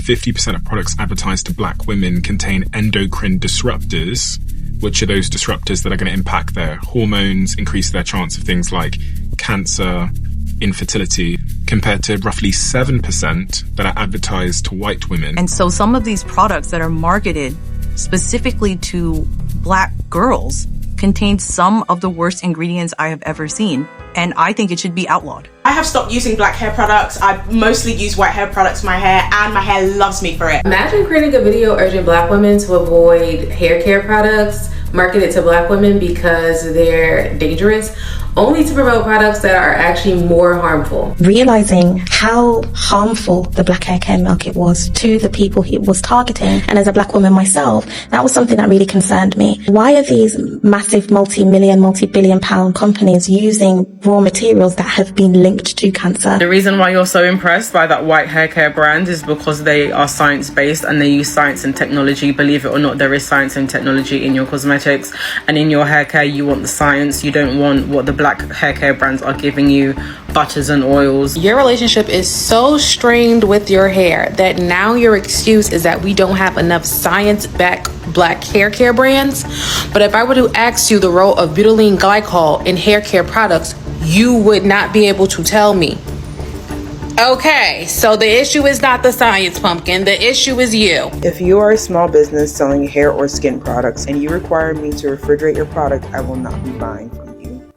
50% of products advertised to black women contain endocrine disruptors, which are those disruptors that are going to impact their hormones, increase their chance of things like cancer, infertility, compared to roughly 7% that are advertised to white women. And so some of these products that are marketed specifically to black girls contain some of the worst ingredients I have ever seen. And I think it should be outlawed. I have stopped using black hair products. I mostly use white hair products for my hair, and my hair loves me for it. Imagine creating a video urging black women to avoid hair care products marketed to black women because they're dangerous, only to promote products that are actually more harmful. Realizing how harmful the black hair care market was to the people it was targeting, and as a black woman myself, that was something that really concerned me. Why are these massive multi-million, multi-billion pound companies using raw materials that have been linked to cancer? The reason why you're so impressed by that white hair care brand is because they are science-based and they use science and technology. Believe it or not, there is science and technology in your cosmetics, and in your hair care you want the science. You don't want what the black hair care brands are giving you, butters and oils. Your relationship is so strained with your hair that now your excuse is that we don't have enough science-backed black hair care brands. But if I were to ask you the role of butylene glycol in hair care products, you would not be able to tell me. Okay, so the issue is not the science, pumpkin. The issue is you. If you are a small business selling hair or skin products and you require me to refrigerate your product, I will not be buying from you.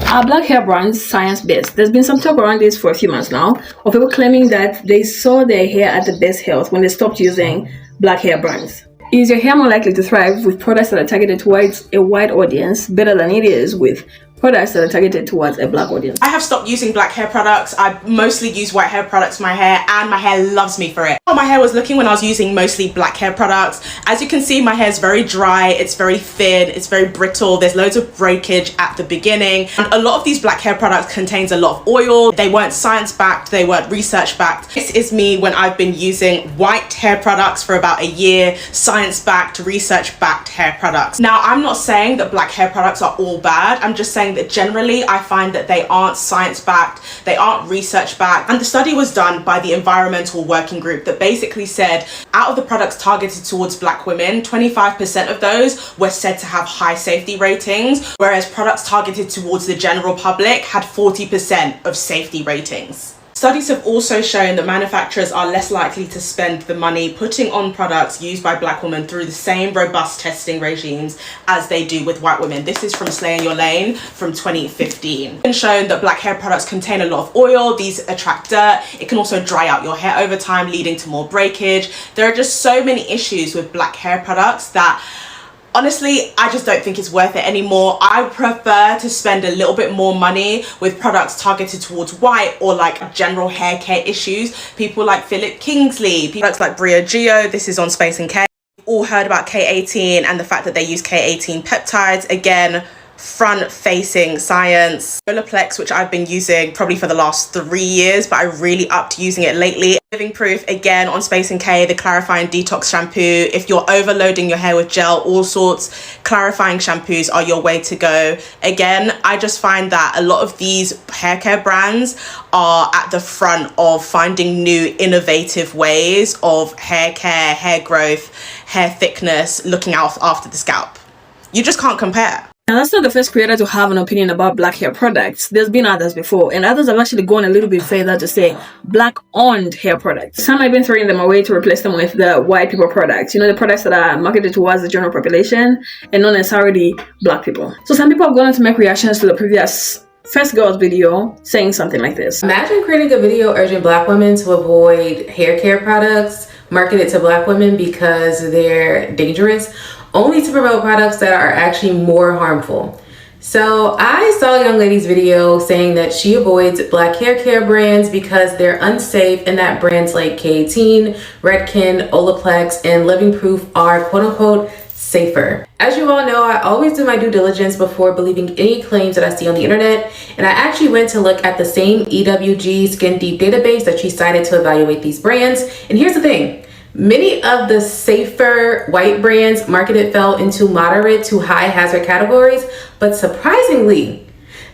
Are black hair brands science-based? There's been some talk around this for a few months now of people claiming that they saw their hair at the best health when they stopped using black hair brands. Is your hair more likely to thrive with products that are targeted towards a white audience better than it is with products that are targeted towards a black audience? I have stopped using black hair products. I mostly use white hair products for my hair, and my hair loves me for it. How my hair was looking when I was using mostly black hair products. As you can see, my hair is very dry, it's very thin, it's very brittle, there's loads of breakage at the beginning. And a lot of these black hair products contains a lot of oil. They weren't science-backed, they weren't research-backed. This is me when I've been using white hair products for about a year, science-backed, research-backed hair products. Now, I'm not saying that black hair products are all bad. I'm just saying that generally I find that they aren't science-backed, they aren't research-backed. And the study was done by the Environmental Working Group that basically said out of the products targeted towards black women, 25% of those were said to have high safety ratings, whereas products targeted towards the general public had 40% of safety ratings. Studies have also shown that manufacturers are less likely to spend the money putting on products used by black women through the same robust testing regimes as they do with white women. This is from Slay in Your Lane from 2015. It's been shown that black hair products contain a lot of oil. These attract dirt. It can also dry out your hair over time, leading to more breakage. There are just so many issues with black hair products that honestly, I just don't think it's worth it anymore. I prefer to spend a little bit more money with products targeted towards white or like general hair care issues. People like Philip Kingsley, products like Briogeo, this is on Space and K. We've all heard about K18 and the fact that they use K18 peptides. Again, front-facing science. Olaplex, which I've been using probably for the last 3 years, but I really upped using it lately. Living Proof, again on Space and K, the clarifying detox shampoo. If you're overloading your hair with gel, all sorts, clarifying shampoos are your way to go. Again, I just find that a lot of these hair care brands are at the front of finding new innovative ways of hair care, hair growth, hair thickness, looking out after the scalp. You just can't compare. And that's not the first creator to have an opinion about black hair products. There's been others before, and others have actually gone a little bit further to say black-owned hair products. Some have been throwing them away to replace them with the white people products. You know, the products that are marketed towards the general population and not necessarily black people. So some people have gone on to make reactions to the previous First Girl's video saying something like this. Imagine creating a video urging black women to avoid hair care products marketed to black women because they're dangerous, only to promote products that are actually more harmful. So I saw a young lady's video saying that she avoids black hair care brands because they're unsafe and that brands like K18, Redken, Olaplex, and Living Proof are quote unquote safer. As you all know, I always do my due diligence before believing any claims that I see on the internet, and I actually went to look at the same EWG Skin Deep database that she cited to evaluate these brands. And here's the thing. Many of the safer white brands marketed fell into moderate to high hazard categories, but surprisingly,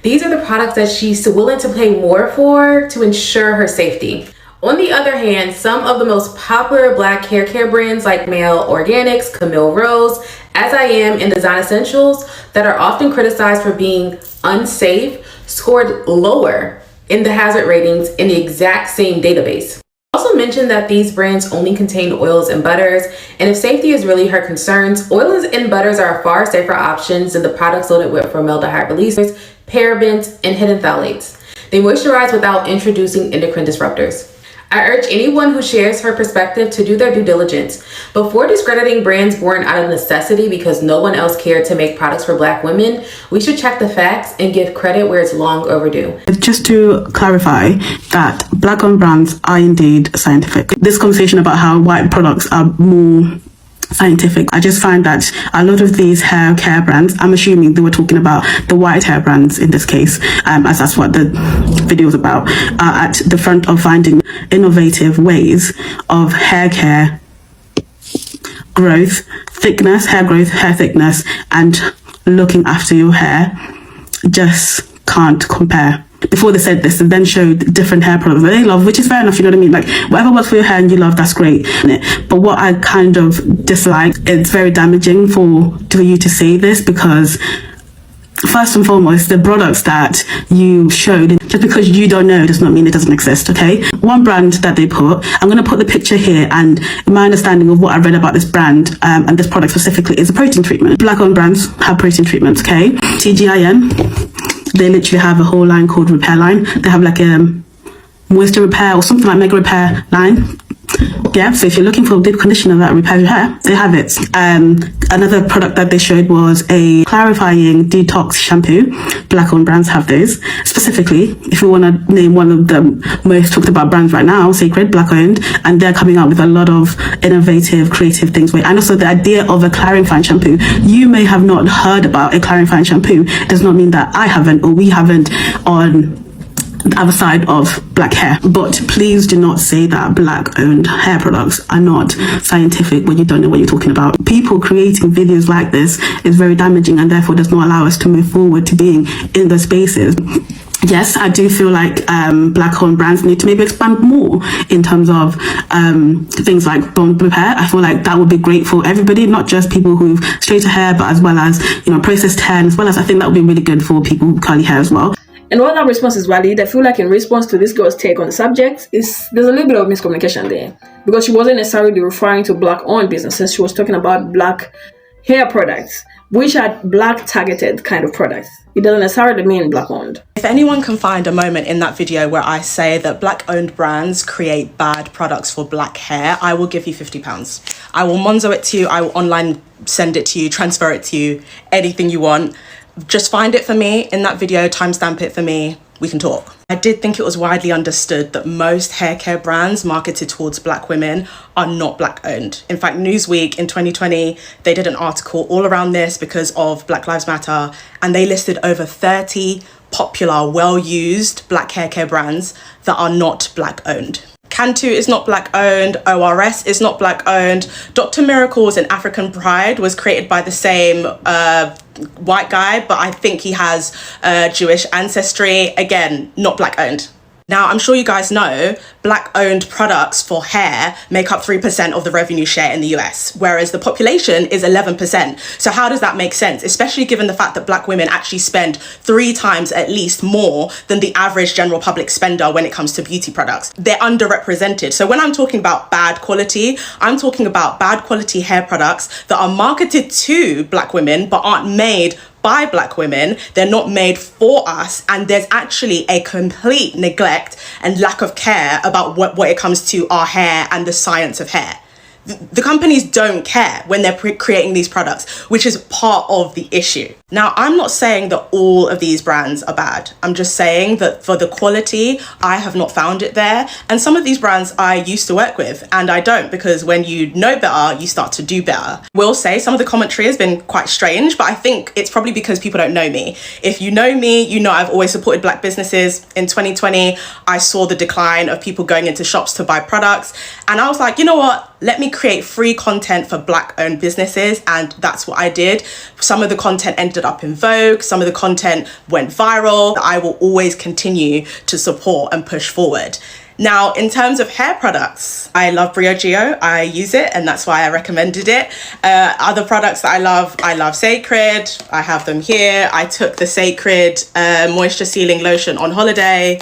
these are the products that she's willing to pay more for to ensure her safety. On the other hand, some of the most popular black hair care brands like Male Organics, Camille Rose, As I Am, and Design Essentials that are often criticized for being unsafe scored lower in the hazard ratings in the exact same database. Also mentioned that these brands only contain oils and butters, and if safety is really her concerns, oils and butters are far safer options than the products loaded with formaldehyde releasers, parabens, and hidden phthalates. They moisturize without introducing endocrine disruptors. I urge anyone who shares her perspective to do their due diligence. Before discrediting brands born out of necessity because no one else cared to make products for black women, we should check the facts and give credit where it's long overdue. Just to clarify that black-owned brands are indeed scientific. This conversation about how white products are more scientific, I just find that a lot of these hair care brands, I'm assuming they were talking about the white hair brands in this case, as that's what the video is about, are at the front of finding innovative ways of hair care growth, thickness, hair growth, hair thickness, and looking after your hair. Just can't compare. Before they said this, they then showed different hair products that they love, which is fair enough, you know what I mean? Like, whatever works for your hair and you love, that's great. But what I kind of dislike, it's very damaging for you to say this, because first and foremost, the products that you showed, just because you don't know does not mean it doesn't exist, okay? One brand that they put, I'm going to put the picture here, and my understanding of what I read about this brand and this product specifically is a protein treatment. Black-owned brands have protein treatments, okay? TGIM, they literally have a whole line called Repair Line. They have like a moisture repair or something like mega repair line. Yeah, so if you're looking for a deep conditioner that repairs your hair, they have it. Another product that they showed was a clarifying detox shampoo. Black-owned brands have those. Specifically, if you want to name one of the most talked about brands right now, Sacred, black-owned, and they're coming out with a lot of innovative, creative things. And also the idea of a clarifying shampoo. You may have not heard about a clarifying shampoo. Does not mean that I haven't or we haven't on the other side of black hair. But please do not say that black-owned hair products are not scientific when you don't know what you're talking about. People creating videos like this is very damaging, and therefore does not allow us to move forward to being in those spaces. Yes, I do feel like black-owned brands need to maybe expand more in terms of things like bond repair. I feel like that would be great for everybody, not just people who've straighter hair, but as well as, you know, processed hair, and as well as I think that would be really good for people with curly hair as well. And while that response is valid, I feel like in response to this girl's take on the subject, there's a little bit of miscommunication there. Because she wasn't necessarily referring to black-owned businesses, she was talking about black hair products, which are black targeted kind of products. It doesn't necessarily mean black-owned. If anyone can find a moment in that video where I say that black-owned brands create bad products for black hair, I will give you £50. I will Monzo it to you, I will online send it to you, transfer it to you, anything you want. Just find it for me in that video, timestamp it for me, we can talk. I did think it was widely understood that most hair care brands marketed towards black women are not black owned. In fact, Newsweek in 2020, they did an article all around this because of Black Lives Matter, and they listed over 30 popular, well-used black hair care brands that are not black owned. Cantu is not black owned, ORS is not black owned, Dr. Miracles and African Pride was created by the same white guy, but I think he has Jewish ancestry. Again, not black owned. Now, I'm sure you guys know black-owned products for hair make up 3% of the revenue share in the US, whereas the population is 11%. So how does that make sense? Especially given the fact that black women actually spend 3 times at least more than the average general public spender when it comes to beauty products. They're underrepresented. So when I'm talking about bad quality, I'm talking about bad quality hair products that are marketed to black women but aren't made by black women. They're not made for us, and there's actually a complete neglect and lack of care about what it comes to our hair and the science of hair. The companies don't care when they're creating these products, which is part of the issue. Now, I'm not saying that all of these brands are bad. I'm just saying that for the quality, I have not found it there. And some of these brands I used to work with, and I don't, because when you know better, you start to do better. Will say some of the commentary has been quite strange, but I think it's probably because people don't know me. If you know me, you know I've always supported black businesses. In 2020, I saw the decline of people going into shops to buy products. And I was like, you know what? Let me create free content for black owned businesses, and that's what I did. Some of the content ended up in Vogue, some of the content went viral. I will always continue to support and push forward. Now, in terms of hair products, I love Briogeo. I use it, and that's why I recommended it. Other products that I love Sacred. I have them here. I took the Sacred Moisture Sealing Lotion on holiday.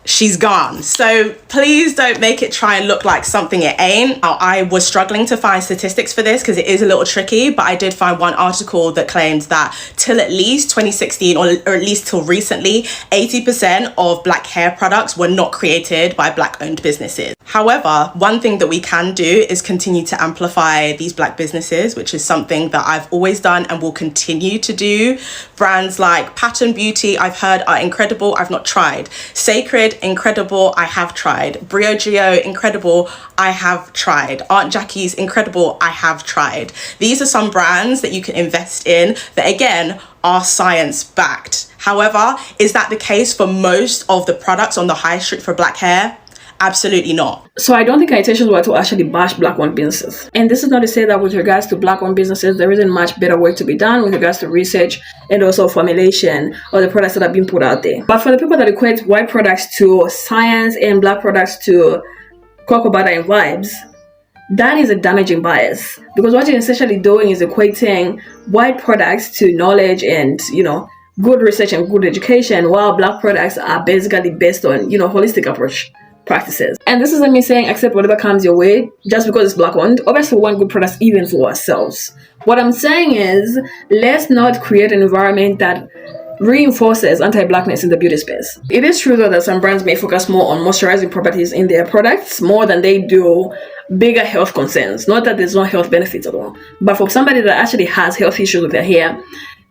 She's gone. So please don't make it try and look like something it ain't. I was struggling to find statistics for this because it is a little tricky, but I did find one article that claimed that till at least 2016 or at least till recently, 80% of Black hair products were not created by Black owned businesses. However, one thing that we can do is continue to amplify these Black businesses, which is something that I've always done and will continue to do. Brands like Pattern Beauty, I've heard are incredible. I've not tried. Sacred, incredible. I have tried. Briogeo, incredible. I have tried. Aunt Jackie's, incredible. I have tried. These are some brands that you can invest in that, again, are science backed. However, is that the case for most of the products on the high street for Black hair? Absolutely not. So I don't think our intentions were to actually bash Black-owned businesses. And this is not to say that with regards to Black-owned businesses, there isn't much better work to be done with regards to research and also formulation of the products that are being put out there. But for the people that equate white products to science and Black products to cocoa butter and vibes, that is a damaging bias. Because what you're essentially doing is equating white products to knowledge and, good research and good education, while Black products are basically based on, holistic approach practices. And this isn't me saying accept whatever comes your way just because it's Black owned. Obviously, we want good products even for ourselves. What I'm saying is, let's not create an environment that reinforces anti-Blackness in the beauty space. It is true though that some brands may focus more on moisturizing properties in their products more than they do bigger health concerns. Not that there's no health benefits at all, but for somebody that actually has health issues with their hair,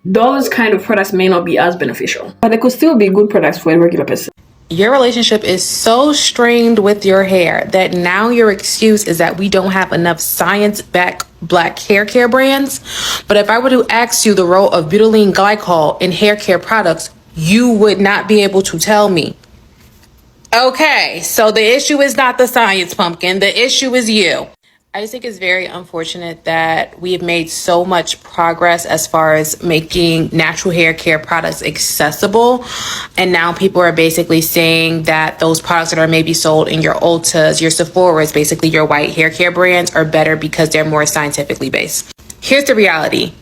those kind of products may not be as beneficial, but they could still be good products for a regular person. Your relationship is so strained with your hair that now your excuse is that we don't have enough science-backed Black hair care brands. But if I were to ask you the role of butylene glycol in hair care products, you would not be able to tell me. Okay, so the issue is not the science, pumpkin. The issue is you. I just think it's very unfortunate that we have made so much progress as far as making natural hair care products accessible. And now people are basically saying that those products that are maybe sold in your Ultas, your Sephora's, basically your white hair care brands, are better because they're more scientifically based. Here's the reality.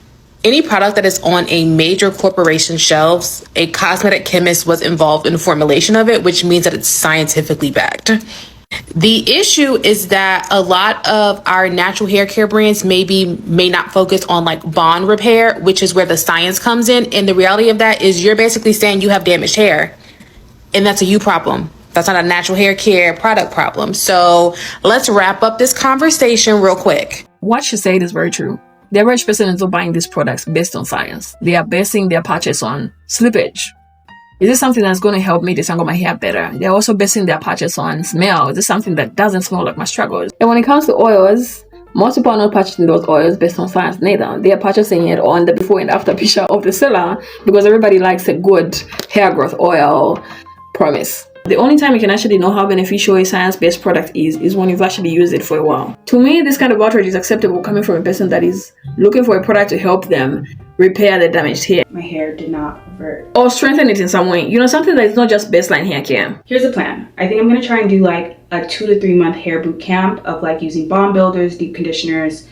Any product that is on a major corporation shelves, a cosmetic chemist was involved in the formulation of it, which means that it's scientifically backed. The issue is that a lot of our natural hair care brands may not focus on like bond repair, which is where the science comes in. And the reality of that is you're basically saying you have damaged hair, and that's a you problem. That's not a natural hair care product problem. So let's wrap up this conversation real quick. What she said is very true. The average person is not buying these products based on science. They are basing their purchase on slippage. Is this something that's going to help me disentangle my hair better? They're also basing their purchase on smell. Is this something that doesn't smell like my struggles? And when it comes to oils, most people are not purchasing those oils based on science neither. They are purchasing it on the before and after picture of the seller because everybody likes a good hair growth oil promise. The only time you can actually know how beneficial a science-based product is when you've actually used it for a while. To me, this kind of outrage is acceptable coming from a person that is looking for a product to help them repair the damaged hair. My hair did not revert. Or strengthen it in some way. Something that is not just baseline hair care. Here's the plan. I think I'm going to try and do like a 2 to 3 month hair boot camp of like using bond builders, deep conditioners,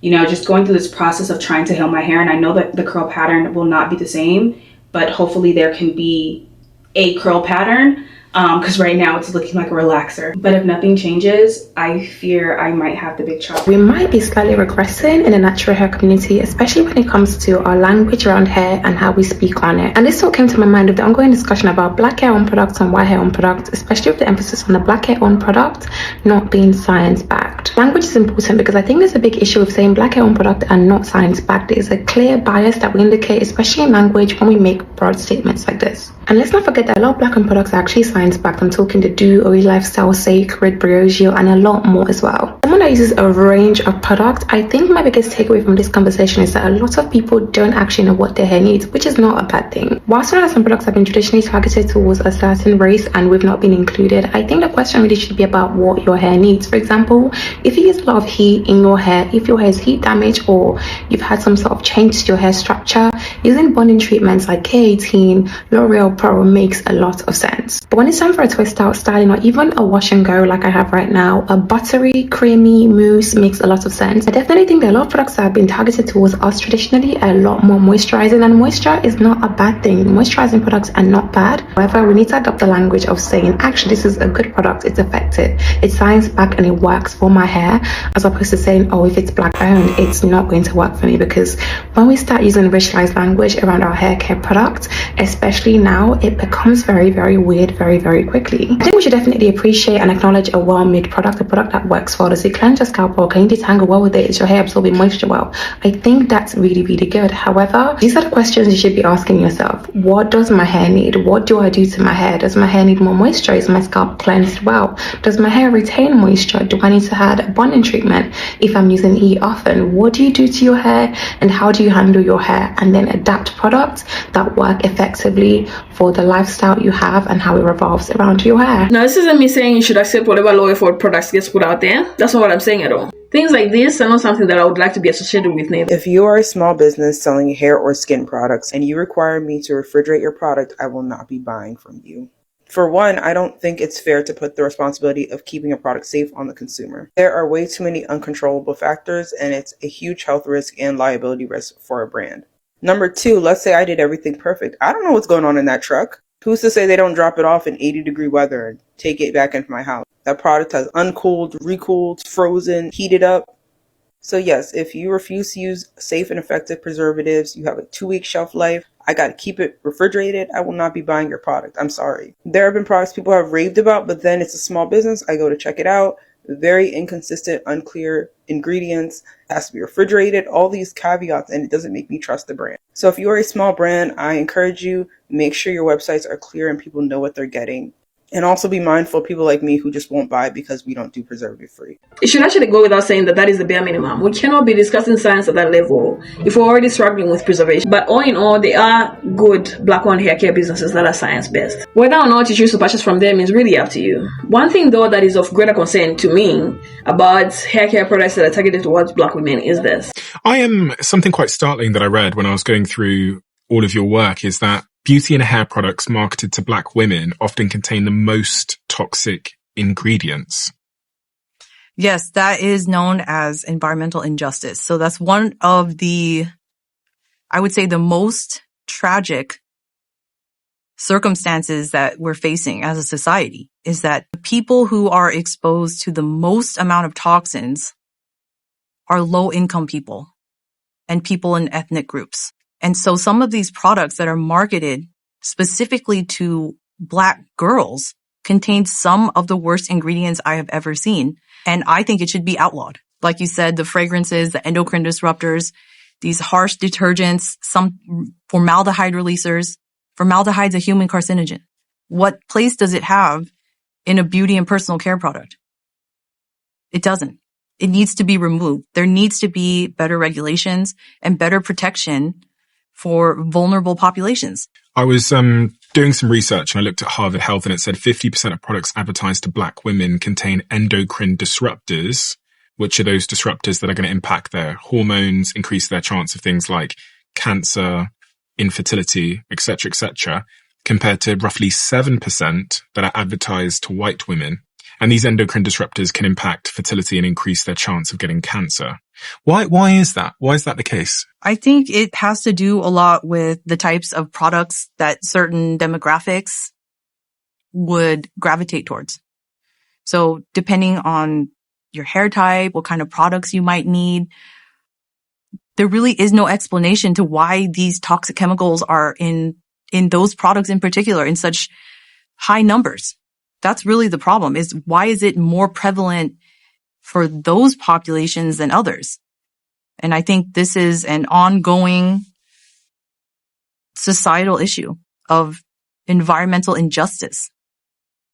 just going through this process of trying to heal my hair. And I know that the curl pattern will not be the same, but hopefully there can be a curl pattern. Because right now it's looking like a relaxer. But if nothing changes, I fear I might have the big chop. We might be slightly regressing in the natural hair community, especially when it comes to our language around hair and how we speak on it. And this all came to my mind with the ongoing discussion about Black hair on products and white hair on products, especially with the emphasis on the Black hair on product not being science backed. Language is important because I think there's a big issue with saying Black hair on product and not science backed. There's a clear bias that we indicate, especially in language, when we make broad statements like this. And let's not forget that a lot of Black owned products are actually science backed. I'm talking the Do, Ori Lifestyle, Sacred, Briogeo, and a lot more as well. Someone that uses a range of products, I think my biggest takeaway from this conversation is that a lot of people don't actually know what their hair needs, which is not a bad thing. Whilst some products have been traditionally targeted towards a certain race and we've not been included, I think the question really should be about what your hair needs. For example, If you use a lot of heat in your hair, if your hair is heat damaged or you've had some sort of change to your hair structure, using bonding treatments like K18, L'Oreal Pro makes a lot of sense. But when it's time for a twist out styling or even a wash and go like I have right now, a buttery, creamy mousse makes a lot of sense. I definitely think there are a lot of products that have been targeted towards us traditionally a lot more moisturizing, and moisture is not a bad thing. Moisturizing products are not bad. However, we need to adopt the language of saying, actually, this is a good product, it's effective, it's science backed and it works for my hair, as opposed to saying, oh, if it's black owned, it's not going to work for me. Because when we start using racialized language around our hair care products, especially now, it becomes very, very weird very, very quickly. I think we should definitely appreciate and acknowledge a well-made product, a product that works well. Does it cleanse your scalp well? Can you detangle well with it? Is your hair absorbing moisture well? I think that's really, really good. However, these are the questions you should be asking yourself. What does my hair need? What do I do to my hair? Does my hair need more moisture? Is my scalp cleansed well? Does my hair retain moisture? Do I need to add a bonding treatment if I'm using heat often? What do you do to your hair and how do you handle your hair? And then adapt products that work effectively for the lifestyle you have and how it revolves around your hair. Now, this isn't me saying you should accept whatever low effort products gets put out there. That's not what I'm saying at all. Things like this are not something that I would like to be associated with, neither. If you are a small business selling hair or skin products and you require me to refrigerate your product, I will not be buying from you. For one, I don't think it's fair to put the responsibility of keeping a product safe on the consumer. There are way too many uncontrollable factors, and it's a huge health risk and liability risk for a brand. Number two, let's say I did everything perfect. I don't know what's going on in that truck. Who's to say they don't drop it off in 80-degree weather and take it back into my house? That product has uncooled, recooled, frozen, heated up. So yes, if you refuse to use safe and effective preservatives, you have a 2-week shelf life, I gotta keep it refrigerated, I will not be buying your product. I'm sorry. There have been products people have raved about, but then it's a small business. I go to check it out. Very inconsistent, unclear ingredients, has to be refrigerated, all these caveats, and it doesn't make me trust the brand. So if you're a small brand, I encourage you, make sure your websites are clear and people know what they're getting. And also be mindful of people like me who just won't buy because we don't do preservative free. It should actually go without saying that that is the bare minimum. We cannot be discussing science at that level if we're already struggling with preservation. But all in all, they are good black-owned hair care businesses that are science-based. Whether or not you choose to purchase from them is really up to you. One thing though that is of greater concern to me about hair care products that are targeted towards black women is this. Something quite startling that I read when I was going through all of your work is that beauty and hair products marketed to black women often contain the most toxic ingredients. Yes, that is known as environmental injustice. So that's one of the, I would say, the most tragic circumstances that we're facing as a society is that the people who are exposed to the most amount of toxins are low-income people and people in ethnic groups. And so some of these products that are marketed specifically to black girls contain some of the worst ingredients I have ever seen. And I think it should be outlawed. Like you said, the fragrances, the endocrine disruptors, these harsh detergents, some formaldehyde releasers. Formaldehyde's a human carcinogen. What place does it have in a beauty and personal care product? It doesn't. It needs to be removed. There needs to be better regulations and better protection for vulnerable populations. I was doing some research and I looked at Harvard Health and it said 50% of products advertised to black women contain endocrine disruptors, which are those disruptors that are going to impact their hormones, increase their chance of things like cancer, infertility, etc., compared to roughly 7% that are advertised to white women. And these endocrine disruptors can impact fertility and increase their chance of getting cancer. Why is that? Why is that the case? I think it has to do a lot with the types of products that certain demographics would gravitate towards. So depending on your hair type, what kind of products you might need, there really is no explanation to why these toxic chemicals are in those products in particular in such high numbers. That's really the problem, is why is it more prevalent for those populations than others? And I think this is an ongoing societal issue of environmental injustice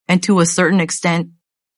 and to a certain extent,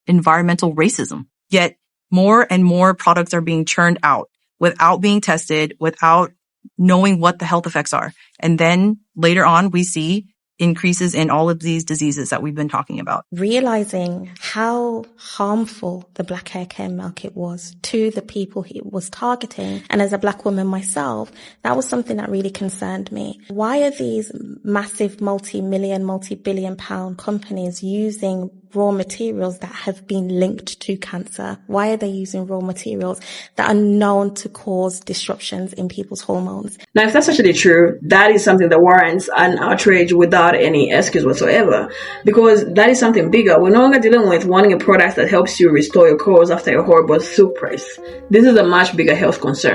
environmental racism. Yet more and more products are being churned out without being tested, without knowing what the health effects are. And then later on, we see increases in all of these diseases that we've been talking about. Realizing how harmful the black hair care market was to the people it was targeting, and as a black woman myself, that was something that really concerned me. Why are these massive multi-million, multi-billion pound companies using raw materials that have been linked to cancer? Why are they using raw materials that are known to cause disruptions in people's hormones? Now, if that's actually true, that is something that warrants an outrage without any excuse whatsoever, because that is something bigger. We're no longer dealing with wanting a product that helps you restore your curls after a horrible soup press. This is a much bigger health concern.